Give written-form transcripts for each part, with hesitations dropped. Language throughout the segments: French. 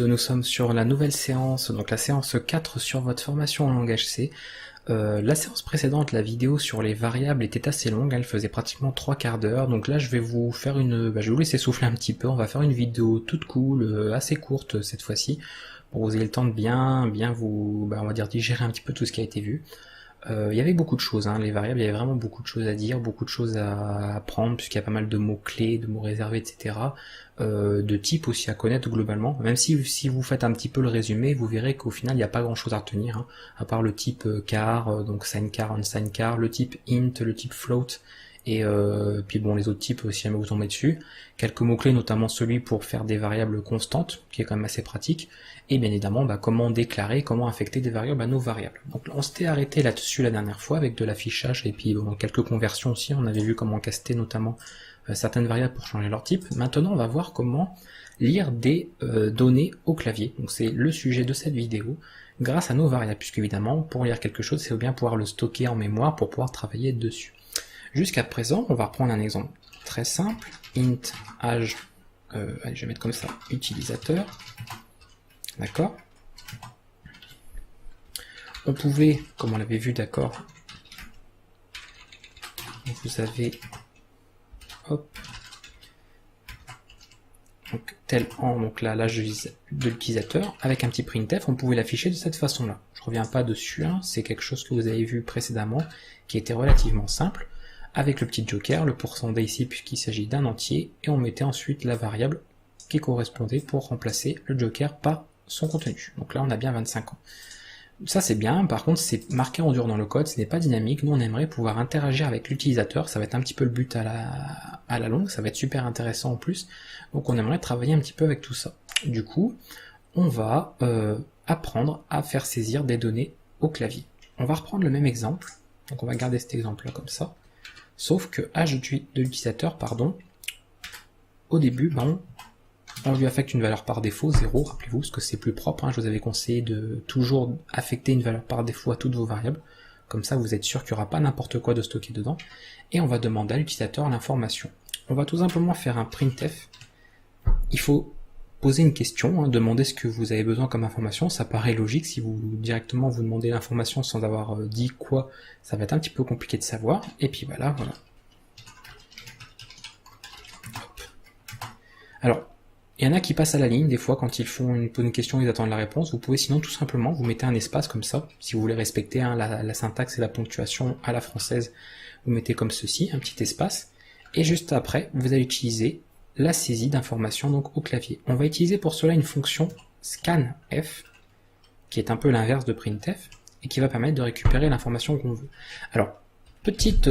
nous sommes sur la nouvelle séance, donc la séance 4 sur votre formation en langage C. La séance précédente, la vidéo sur les variables était assez longue, elle faisait pratiquement 3/4 d'heure, donc là je vais vous faire je vais vous laisser souffler un petit peu, on va faire une vidéo toute cool, assez courte cette fois-ci, pour que vous ayez le temps de bien vous, on va dire digérer un petit peu tout ce qui a été vu. Il y avait beaucoup de choses, les variables, il y avait vraiment beaucoup de choses à dire, beaucoup de choses à apprendre, puisqu'il y a pas mal de mots-clés, de mots réservés, etc. De types aussi à connaître globalement, même si vous faites un petit peu le résumé, vous verrez qu'au final il n'y a pas grand chose à retenir, à part le type char, donc sign char, unsigned char, le type int, le type float, et puis bon les autres types si jamais vous tombez dessus, quelques mots-clés notamment celui pour faire des variables constantes, qui est quand même assez pratique, et bien évidemment comment déclarer, comment affecter des variables à nos variables. Donc on s'était arrêté là-dessus la dernière fois avec de l'affichage et puis quelques conversions aussi, on avait vu comment caster notamment certaines variables pour changer leur type. Maintenant on va voir comment lire des données au clavier, donc c'est le sujet de cette vidéo, grâce à nos variables, puisque évidemment pour lire quelque chose c'est bien pouvoir le stocker en mémoire pour pouvoir travailler dessus. Jusqu'à présent, on va reprendre un exemple très simple, int age, allez, je vais mettre comme ça, utilisateur, d'accord. On pouvait, comme on l'avait vu, d'accord, vous avez, hop, donc tel en, donc là, l'âge de l'utilisateur, avec un petit printf, on pouvait l'afficher de cette façon-là. Je reviens pas dessus, c'est quelque chose que vous avez vu précédemment, qui était relativement simple, avec le petit joker, le pourcentage ici puisqu'il s'agit d'un entier, et on mettait ensuite la variable qui correspondait pour remplacer le joker par son contenu. Donc là on a bien 25 ans. Ça c'est bien, par contre c'est marqué en dur dans le code, ce n'est pas dynamique, nous on aimerait pouvoir interagir avec l'utilisateur, ça va être un petit peu le but à la longue, ça va être super intéressant en plus, donc on aimerait travailler un petit peu avec tout ça. Du coup, on va apprendre à faire saisir des données au clavier. On va reprendre le même exemple, donc on va garder cet exemple là comme ça. Sauf que âge de l'utilisateur, au début, on lui affecte une valeur par défaut, 0, rappelez-vous, parce que c'est plus propre, je vous avais conseillé de toujours affecter une valeur par défaut à toutes vos variables, comme ça vous êtes sûr qu'il n'y aura pas n'importe quoi de stocké dedans, et on va demander à l'utilisateur l'information. On va tout simplement faire un printf, il faut poser une question, demander ce que vous avez besoin comme information, ça paraît logique, si vous directement vous demandez l'information sans avoir dit quoi, ça va être un petit peu compliqué de savoir, et puis voilà. Hop. Alors, il y en a qui passent à la ligne, des fois quand ils font une question, ils attendent la réponse, vous pouvez sinon tout simplement, vous mettez un espace comme ça, si vous voulez respecter la syntaxe et la ponctuation à la française, vous mettez comme ceci, un petit espace, et juste après, vous allez utiliser la saisie d'informations donc au clavier. On va utiliser pour cela une fonction scanf, qui est un peu l'inverse de printf, et qui va permettre de récupérer l'information qu'on veut. Alors, petite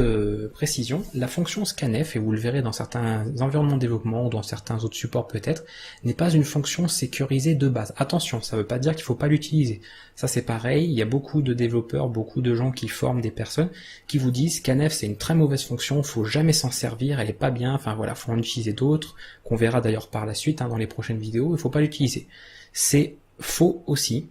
précision, la fonction scanf, et vous le verrez dans certains environnements de développement, ou dans certains autres supports peut-être, n'est pas une fonction sécurisée de base. Attention, ça ne veut pas dire qu'il ne faut pas l'utiliser. Ça c'est pareil, il y a beaucoup de développeurs, beaucoup de gens qui forment des personnes, qui vous disent scanf c'est une très mauvaise fonction, il ne faut jamais s'en servir, elle est pas bien, enfin voilà, faut en utiliser d'autres, qu'on verra d'ailleurs par la suite, dans les prochaines vidéos, il ne faut pas l'utiliser. C'est faux aussi,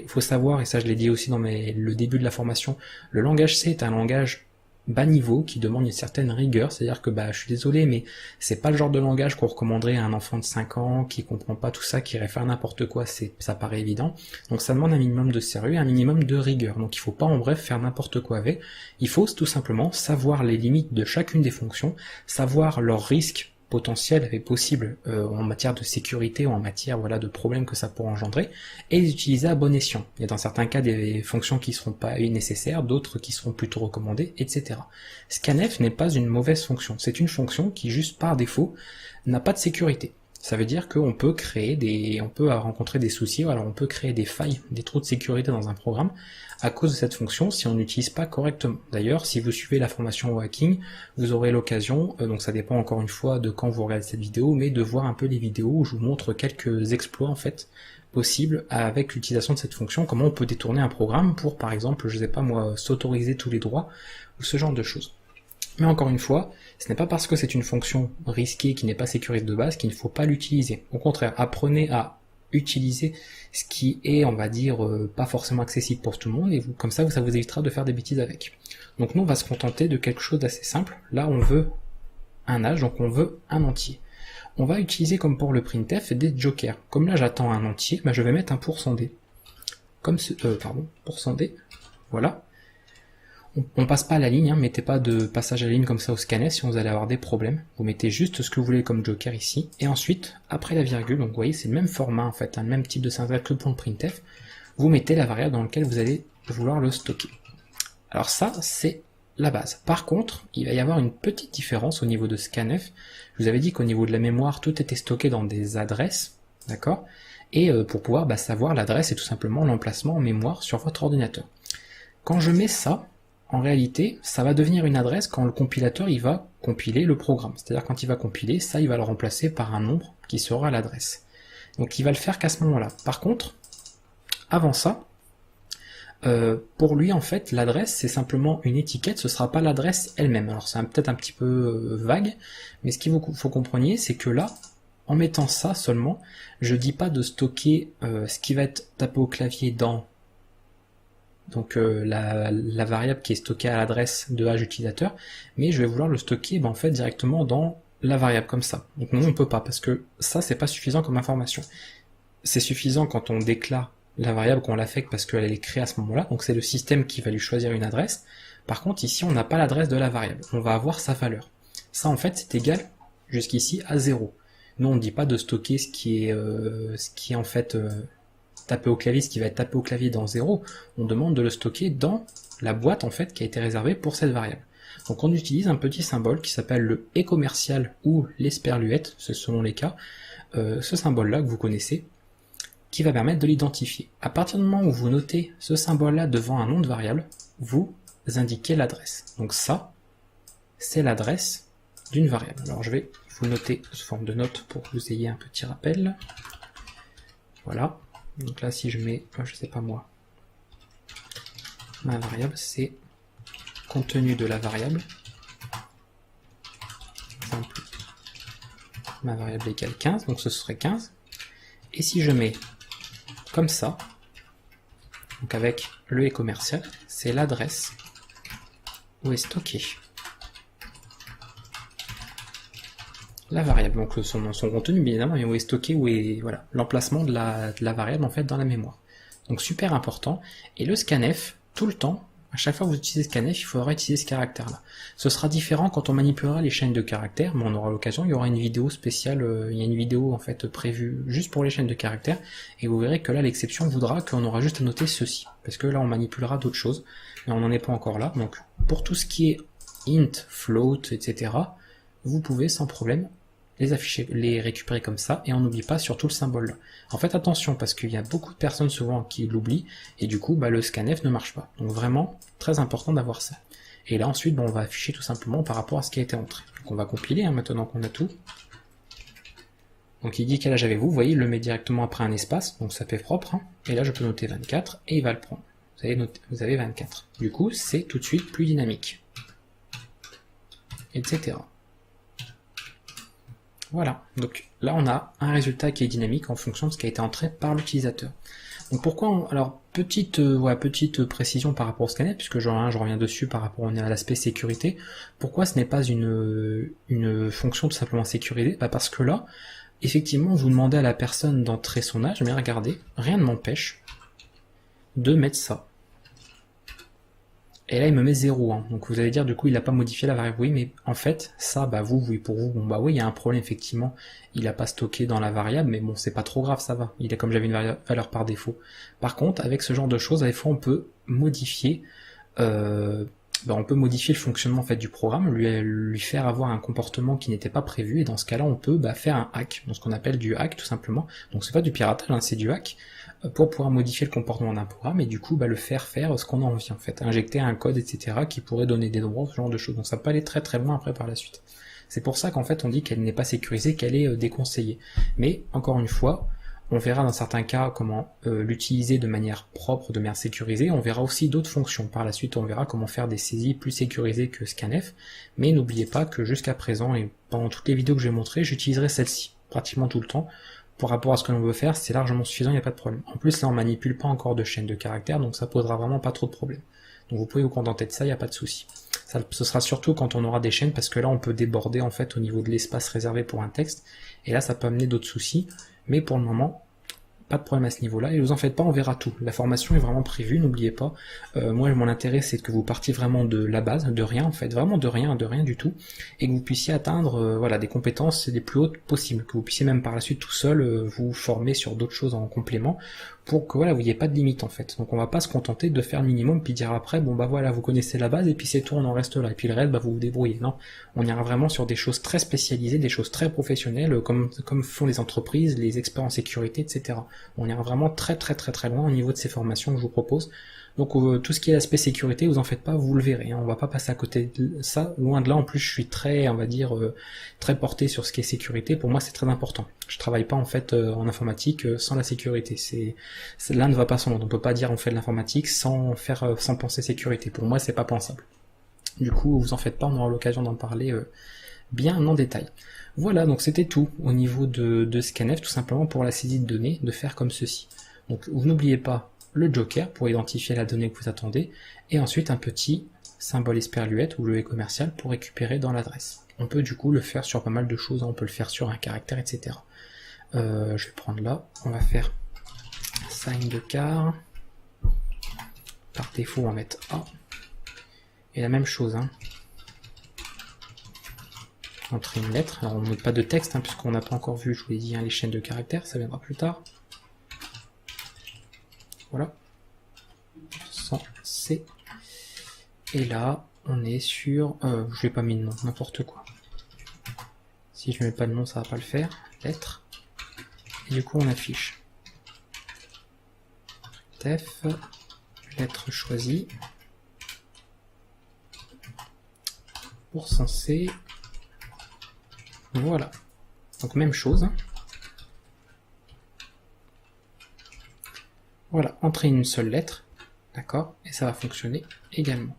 faut savoir, et ça je l'ai dit aussi dans le début de la formation, le langage C est un langage bas niveau qui demande une certaine rigueur, c'est-à-dire que je suis désolé mais c'est pas le genre de langage qu'on recommanderait à un enfant de 5 ans qui comprend pas tout ça, qui irait faire n'importe quoi, ça paraît évident, donc ça demande un minimum de sérieux, un minimum de rigueur, donc il faut pas en bref faire n'importe quoi avec, il faut tout simplement savoir les limites de chacune des fonctions, savoir leurs risques potentiels et possibles en matière de sécurité ou en matière de problèmes que ça pourrait engendrer, et les utiliser à bon escient. Il y a dans certains cas des fonctions qui ne seront pas nécessaires, d'autres qui seront plutôt recommandées, etc. Scanf n'est pas une mauvaise fonction, c'est une fonction qui juste par défaut n'a pas de sécurité. Ça veut dire qu'on peut on peut rencontrer des soucis, on peut créer des failles, des trous de sécurité dans un programme à cause de cette fonction si on n'utilise pas correctement. D'ailleurs, si vous suivez la formation au hacking, vous aurez l'occasion, donc ça dépend encore une fois de quand vous regardez cette vidéo, mais de voir un peu les vidéos où je vous montre quelques exploits possibles avec l'utilisation de cette fonction, comment on peut détourner un programme pour par exemple, je sais pas moi, s'autoriser tous les droits ou ce genre de choses. Mais encore une fois, ce n'est pas parce que c'est une fonction risquée qui n'est pas sécurisée de base qu'il ne faut pas l'utiliser. Au contraire, apprenez à utiliser ce qui est, on va dire, pas forcément accessible pour tout le monde, et comme ça vous évitera de faire des bêtises avec. Donc nous on va se contenter de quelque chose d'assez simple. Là on veut un âge, donc on veut un entier. On va utiliser comme pour le printf des jokers. Comme là j'attends un entier, je vais mettre un %d. Comme ce, %d, voilà. On passe pas à la ligne, mettez pas de passage à la ligne comme ça au scanf, sinon vous allez avoir des problèmes. Vous mettez juste ce que vous voulez comme joker ici, et ensuite, après la virgule, donc vous voyez c'est le même format en fait, le même type de syntaxe que pour le printf, vous mettez la variable dans laquelle vous allez vouloir le stocker. Alors ça, c'est la base. Par contre, il va y avoir une petite différence au niveau de scanf. Je vous avais dit qu'au niveau de la mémoire, tout était stocké dans des adresses, d'accord? Et pour pouvoir savoir l'adresse, c'est tout simplement l'emplacement en mémoire sur votre ordinateur. Quand je mets ça, en réalité, ça va devenir une adresse quand le compilateur il va compiler le programme. C'est-à-dire quand il va compiler, ça il va le remplacer par un nombre qui sera l'adresse. Donc il va le faire qu'à ce moment-là. Par contre, avant ça, pour lui en fait, l'adresse c'est simplement une étiquette, ce sera pas l'adresse elle-même. Alors c'est peut-être un petit peu vague, mais ce qu'il faut compreniez, c'est que là, en mettant ça seulement, je dis pas de stocker ce qui va être tapé au clavier dans la variable qui est stockée à l'adresse de H utilisateur, mais je vais vouloir le stocker en fait directement dans la variable comme ça. Donc non, on peut pas, parce que ça c'est pas suffisant comme information. C'est suffisant quand on déclare la variable qu'on l'affecte parce qu'elle est créée à ce moment-là, donc c'est le système qui va lui choisir une adresse. Par contre ici on n'a pas l'adresse de la variable, on va avoir sa valeur. Ça en fait c'est égal jusqu'ici à 0. Nous on ne dit pas de stocker ce qui est en fait tapé au clavier, ce qui va être tapé au clavier dans 0, on demande de le stocker dans la boîte en fait qui a été réservée pour cette variable. Donc on utilise un petit symbole qui s'appelle le e-commercial ou l'esperluette, c'est selon les cas, ce symbole-là que vous connaissez, qui va permettre de l'identifier. À partir du moment où vous notez ce symbole-là devant un nom de variable, vous indiquez l'adresse. Donc ça, c'est l'adresse d'une variable. Alors je vais vous noter sous forme de note pour que vous ayez un petit rappel. Voilà. Donc là, si je mets, je sais pas moi, ma variable, c'est contenu de la variable. Exemple, ma variable égale 15, donc ce serait 15. Et si je mets comme ça, donc avec le e-commercial, c'est l'adresse où est stocké la variable, donc son contenu bien évidemment, et où est stocké, où est voilà l'emplacement de la variable en fait dans la mémoire. Donc super important. Et le scanf, tout le temps, à chaque fois que vous utilisez scanf, il faudra utiliser ce caractère-là. Ce sera différent quand on manipulera les chaînes de caractères, mais on aura l'occasion, il y aura une vidéo spéciale, il y a une vidéo en fait prévue juste pour les chaînes de caractères, et vous verrez que là l'exception voudra qu'on aura juste à noter ceci, parce que là on manipulera d'autres choses, mais on n'en est pas encore là. Donc pour tout ce qui est int, float, etc., vous pouvez sans problème les afficher, les récupérer comme ça, et on n'oublie pas surtout le symbole là. En fait attention, parce qu'il y a beaucoup de personnes souvent qui l'oublient, et du coup le scanf ne marche pas. Donc vraiment, très important d'avoir ça. Et là ensuite, on va afficher tout simplement par rapport à ce qui a été entré. Donc on va compiler, maintenant qu'on a tout. Donc il dit quel âge avez-vous, vous voyez, il le met directement après un espace, donc ça fait propre, et là je peux noter 24, et il va le prendre. Vous avez 24. Du coup, c'est tout de suite plus dynamique. Etc. Voilà, donc là on a un résultat qui est dynamique en fonction de ce qui a été entré par l'utilisateur. Donc pourquoi alors petite précision par rapport au scanf, puisque je reviens dessus par rapport à l'aspect sécurité. Pourquoi ce n'est pas une fonction tout simplement sécurisée? Parce que là, effectivement, vous demandez à la personne d'entrer son âge, mais regardez, rien ne m'empêche de mettre ça. Et là, il me met 0, hein. Donc vous allez dire, du coup, il n'a pas modifié la variable. Oui, mais en fait, ça, pour vous, oui, il y a un problème, effectivement. Il n'a pas stocké dans la variable, mais bon, c'est pas trop grave, ça va. Il est comme j'avais une valeur par défaut. Par contre, avec ce genre de choses, des fois, on peut modifier, le fonctionnement, en fait, du programme, lui faire avoir un comportement qui n'était pas prévu, et dans ce cas-là, on peut, faire un hack. Donc, ce qu'on appelle du hack, tout simplement. Donc, c'est pas du piratage, hein, c'est du hack, pour pouvoir modifier le comportement d'un programme et du coup le faire faire ce qu'on a envie en fait, injecter un code etc. qui pourrait donner des droits, ce genre de choses. Donc ça peut aller très très loin après par la suite. C'est pour ça qu'en fait on dit qu'elle n'est pas sécurisée, qu'elle est déconseillée. Mais encore une fois, on verra dans certains cas comment l'utiliser de manière propre, de manière sécurisée. On verra aussi d'autres fonctions. Par la suite on verra comment faire des saisies plus sécurisées que scanf. Mais n'oubliez pas que jusqu'à présent et pendant toutes les vidéos que j'ai montrées, j'utiliserai celle-ci pratiquement tout le temps. Par rapport à ce que l'on veut faire, c'est largement suffisant, il n'y a pas de problème. En plus, là, on manipule pas encore de chaîne de caractères, donc ça posera vraiment pas trop de problèmes. Donc vous pouvez vous contenter de ça, il n'y a pas de souci. Ce sera surtout quand on aura des chaînes, parce que là on peut déborder en fait au niveau de l'espace réservé pour un texte, et là ça peut amener d'autres soucis, mais pour le moment, pas de problème à ce niveau-là, et vous en faites pas, on verra tout. La formation est vraiment prévue, n'oubliez pas. Moi, mon intérêt, c'est que vous partiez vraiment de la base, de rien en fait, vraiment de rien du tout, et que vous puissiez atteindre voilà, des compétences les plus hautes possibles, que vous puissiez même par la suite tout seul vous former sur d'autres choses en complément, pour que voilà, vous n'ayez pas de limite en fait. Donc on va pas se contenter de faire le minimum, puis dire après, bon bah voilà, vous connaissez la base, et puis c'est tout, on en reste là, et puis le reste, bah vous vous débrouillez. Non, on ira vraiment sur des choses très spécialisées, des choses très professionnelles, comme font les entreprises, les experts en sécurité, etc. On ira vraiment très loin au niveau de ces formations que je vous propose. Donc tout ce qui est aspect sécurité, vous en faites pas, vous le verrez, hein, on va pas passer à côté de ça, loin de là. En plus je suis très, on va dire, très porté sur ce qui est sécurité. Pour moi c'est très important. Je travaille pas en fait en informatique sans la sécurité. L'un ne va pas sans l'autre. On peut pas dire on fait de l'informatique sans penser sécurité. Pour moi c'est pas pensable. Du coup vous en faites pas, on aura l'occasion d'en parler bien en détail. Voilà, donc c'était tout au niveau de Scanf, tout simplement pour la saisie de données, de faire comme ceci. Donc vous n'oubliez pas le joker pour identifier la donnée que vous attendez, et ensuite un petit symbole esperluette ou le et commercial pour récupérer dans l'adresse. On peut du coup le faire sur pas mal de choses, on peut le faire sur un caractère, etc. Je vais prendre là, on va faire sign de car, par défaut on va mettre A, et la même chose, hein. Entrer une lettre, alors on ne met pas de texte, hein, puisqu'on n'a pas encore vu, je vous l'ai dit, hein, les chaînes de caractères, ça viendra plus tard. Voilà, sans C. Et là, on est sur, je n'ai pas mis de nom, n'importe quoi. Si je ne mets pas de nom, ça va pas le faire. Lettre. Et du coup, on affiche. Def, lettre choisie. Pour C. Voilà. Donc même chose. Voilà, entrez une seule lettre, d'accord, et ça va fonctionner également.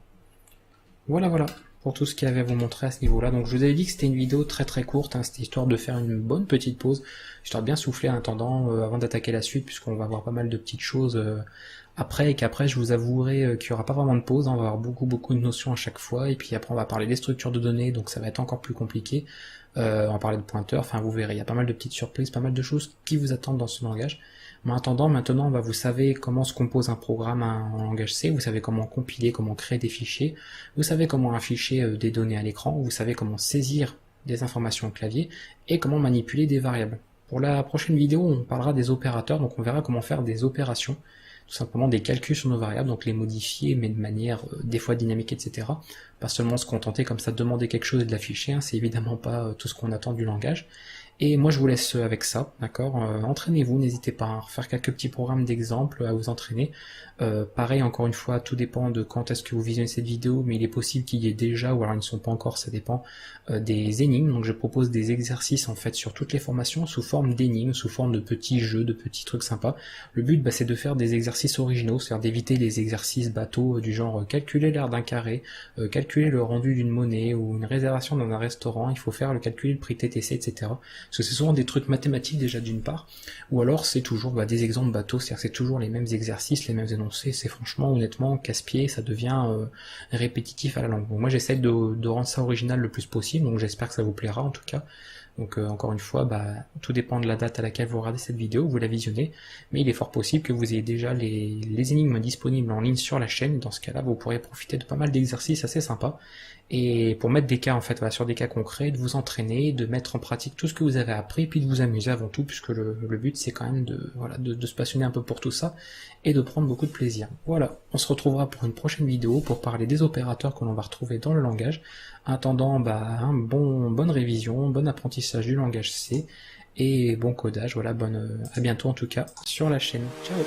Voilà, pour tout ce qu'il y avait à vous montrer à ce niveau-là. Donc je vous avais dit que c'était une vidéo très courte, hein, c'était histoire de faire une bonne petite pause, histoire de bien souffler en attendant, avant d'attaquer la suite, puisqu'on va voir pas mal de petites choses après, et qu'après je vous avouerai qu'il n'y aura pas vraiment de pause, hein, on va avoir beaucoup de notions à chaque fois, et puis après on va parler des structures de données, donc ça va être encore plus compliqué, on va parler de pointeurs, enfin vous verrez, il y a pas mal de petites surprises, pas mal de choses qui vous attendent dans ce langage. Mais en attendant, maintenant, bah, vous savez comment se compose un programme en langage C, vous savez comment compiler, comment créer des fichiers, vous savez comment afficher des données à l'écran, vous savez comment saisir des informations au clavier, et comment manipuler des variables. Pour la prochaine vidéo, on parlera des opérateurs, donc on verra comment faire des opérations, tout simplement des calculs sur nos variables, donc les modifier, mais de manière des fois dynamique, etc. Pas seulement se contenter comme ça de demander quelque chose et de l'afficher, hein, c'est évidemment pas tout ce qu'on attend du langage. Et moi je vous laisse avec ça, d'accord, entraînez-vous, n'hésitez pas à refaire quelques petits programmes d'exemple, à vous entraîner. Pareil, encore une fois, tout dépend de quand est-ce que vous visionnez cette vidéo, mais il est possible qu'il y ait déjà, ou alors ils ne sont pas encore, ça dépend, des énigmes. Donc je propose des exercices en fait sur toutes les formations sous forme d'énigmes, sous forme de petits jeux, de petits trucs sympas. Le but c'est de faire des exercices originaux, c'est-à-dire d'éviter les exercices bateaux du genre calculer l'aire d'un carré, calculer le rendu d'une monnaie ou une réservation dans un restaurant, il faut faire le calcul, le prix TTC, etc. Parce que c'est souvent des trucs mathématiques déjà d'une part, ou alors c'est toujours des exemples bateaux, c'est-à-dire c'est toujours les mêmes exercices, les mêmes énoncés, c'est franchement honnêtement casse-pied, ça devient répétitif à la langue. Bon, moi j'essaie de rendre ça original le plus possible, donc j'espère que ça vous plaira en tout cas. Donc encore une fois, tout dépend de la date à laquelle vous regardez cette vidéo, vous la visionnez, mais il est fort possible que vous ayez déjà les énigmes disponibles en ligne sur la chaîne. Dans ce cas-là, vous pourrez profiter de pas mal d'exercices assez sympas, et pour mettre des cas en fait, sur des cas concrets, de vous entraîner, de mettre en pratique tout ce que vous avez appris, puis de vous amuser avant tout, puisque le but c'est quand même de se passionner un peu pour tout ça, et de prendre beaucoup de plaisir. Voilà, on se retrouvera pour une prochaine vidéo pour parler des opérateurs que l'on va retrouver dans le langage. En attendant, bonne révision, bon apprentissage du langage C, et bon codage, voilà, à bientôt en tout cas sur la chaîne. Ciao.